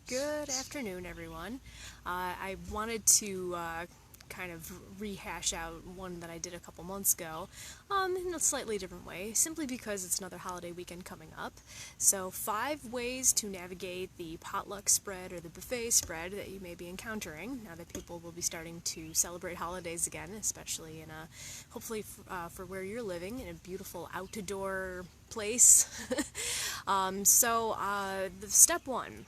Good afternoon, everyone. I wanted to kind of rehash out one that I did a couple months ago in a slightly different way, simply because it's another holiday weekend coming up. So, 5 ways to navigate the potluck spread or the buffet spread that you may be encountering now that people will be starting to celebrate holidays again, especially in a hopefully for where you're living in a beautiful outdoor place. The step one.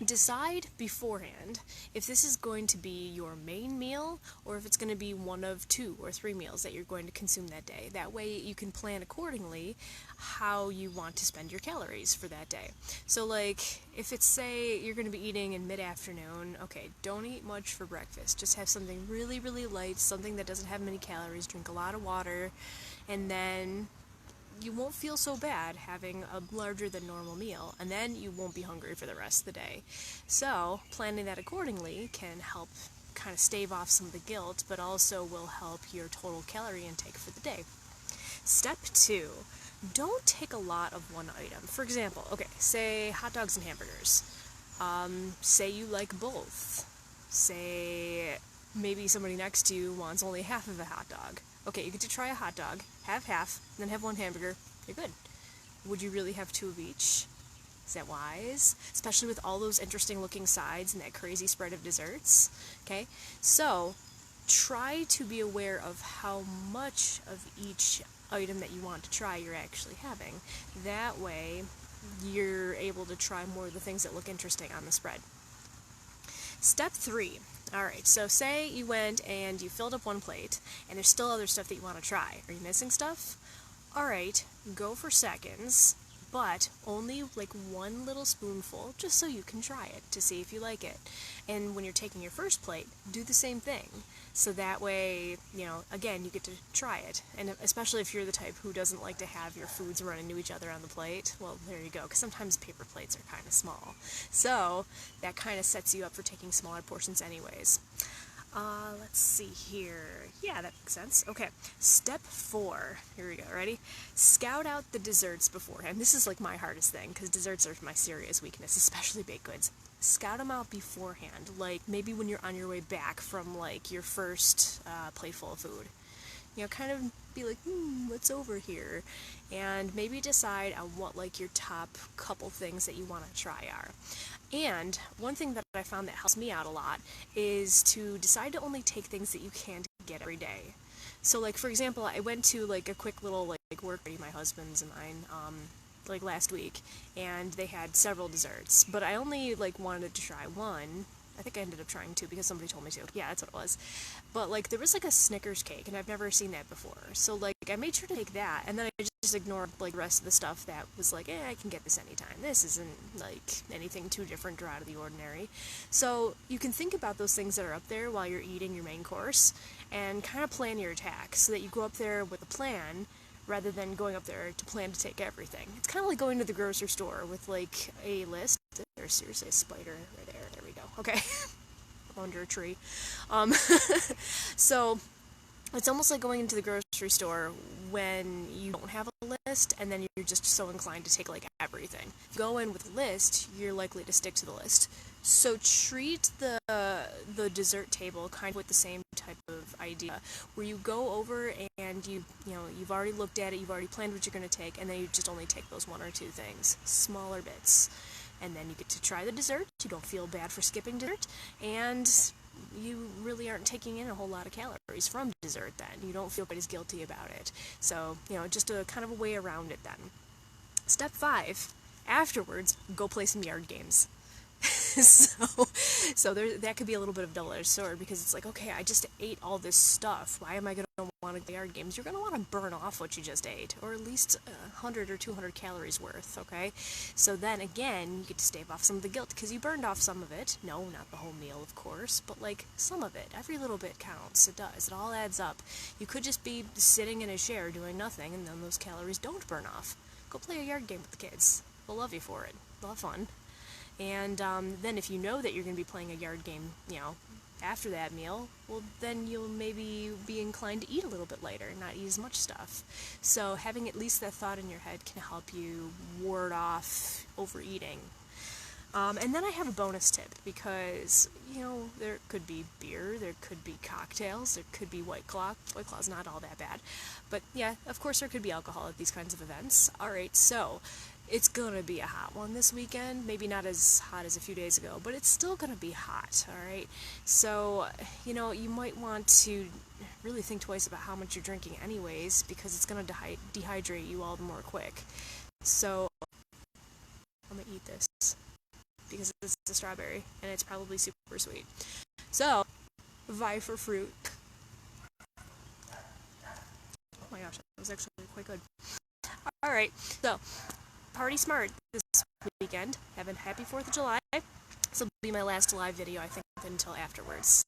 Decide beforehand if this is going to be your main meal or if it's going to be one of 2 or 3 meals that you're going to consume that day. That way you can plan accordingly how you want to spend your calories for that day. So like if it's say you're going to be eating in mid-afternoon, okay, don't eat much for breakfast. Just have something really, really light, something that doesn't have many calories, drink a lot of water, and then you won't feel so bad having a larger than normal meal, and then you won't be hungry for the rest of the day. So, planning that accordingly can help kind of stave off some of the guilt, but also will help your total calorie intake for the day. Step 2. Don't take a lot of one item. For example, okay, say hot dogs and hamburgers. Say you like both. Say maybe somebody next to you wants only half of a hot dog. Okay, you get to try a hot dog, have half, then have one hamburger, you're good. Would you really have 2 of each? Is that wise? Especially with all those interesting looking sides and that crazy spread of desserts. Okay, so try to be aware of how much of each item that you want to try you're actually having. That way, you're able to try more of the things that look interesting on the spread. Step 3. Alright, so say you went and you filled up one plate, and there's still other stuff that you want to try. Are you missing stuff? Alright, go for seconds, but only like one little spoonful, just so you can try it, to see if you like it. And when you're taking your first plate, do the same thing. So that way, again, you get to try it. And especially if you're the type who doesn't like to have your foods run into each other on the plate, well, there you go, because sometimes paper plates are kind of small. So that kind of sets you up for taking smaller portions anyways. Let's see here. Yeah, that makes sense. Okay, step 4. Here we go, ready? Scout out the desserts beforehand. This is like my hardest thing, because desserts are my serious weakness, especially baked goods. Scout them out beforehand, like maybe when you're on your way back from like your first plateful of food. Kind of be like, what's over here? And maybe decide on what like your top couple things that you want to try are. And one thing that I found that helps me out a lot is to decide to only take things that you can get every day. So like for example, I went to like a quick little like work party, my husband's and mine, like last week, and they had several desserts, but I only like wanted to try one. I think I ended up trying 2 because somebody told me to. Yeah, that's what it was. But like there was like a Snickers cake, and I've never seen that before. So like I made sure to take that, and then I just ignored like the rest of the stuff that was like, I can get this anytime. This isn't like anything too different or out of the ordinary. So you can think about those things that are up there while you're eating your main course, and kind of plan your attack so that you go up there with a plan rather than going up there to plan to take everything. It's kind of like going to the grocery store with like a list. There's seriously a spider right there. There we go. Okay. Under a tree. So it's almost like going into the grocery store when you don't have a list and then you're just so inclined to take like everything. If you go in with a list, you're likely to stick to the list. So treat the dessert table kind of with the same type of idea, where you go over and you've already looked at it, you've already planned what you're going to take, and then you just only take those 1 or 2 things, smaller bits. And then you get to try the dessert, you don't feel bad for skipping dessert, and you really aren't taking in a whole lot of calories from dessert then. You don't feel quite as guilty about it. So, just a kind of a way around it then. Step 5, afterwards, go play some yard games. so that could be a little bit of double-edged sword, because it's like, okay, I just ate all this stuff. Why am I going to want to play yard games? You're going to want to burn off what you just ate, or at least 100 or 200 calories worth, okay? So then, again, you get to stave off some of the guilt, because you burned off some of it. No, not the whole meal, of course, but, like, some of it. Every little bit counts. It does. It all adds up. You could just be sitting in a chair doing nothing, and then those calories don't burn off. Go play a yard game with the kids. They'll love you for it. They'll have fun. And then if you know that you're going to be playing a yard game, after that meal, well, then you'll maybe be inclined to eat a little bit later and not eat as much stuff. So having at least that thought in your head can help you ward off overeating. And then I have a bonus tip because, there could be beer, there could be cocktails, there could be White Claw. White Claw's not all that bad. But yeah, of course there could be alcohol at these kinds of events. Alright, so it's gonna be a hot one this weekend. Maybe not as hot as a few days ago, but it's still gonna be hot, alright? So, you might want to really think twice about how much you're drinking anyways, because it's gonna dehydrate you all the more quick. So, I'm gonna eat this because it's a strawberry and it's probably super sweet. So, vie for fruit. Oh my gosh, that was actually quite good. Alright, so, party smart this weekend. Have a happy 4th of July. This will be my last live video, I think, until afterwards.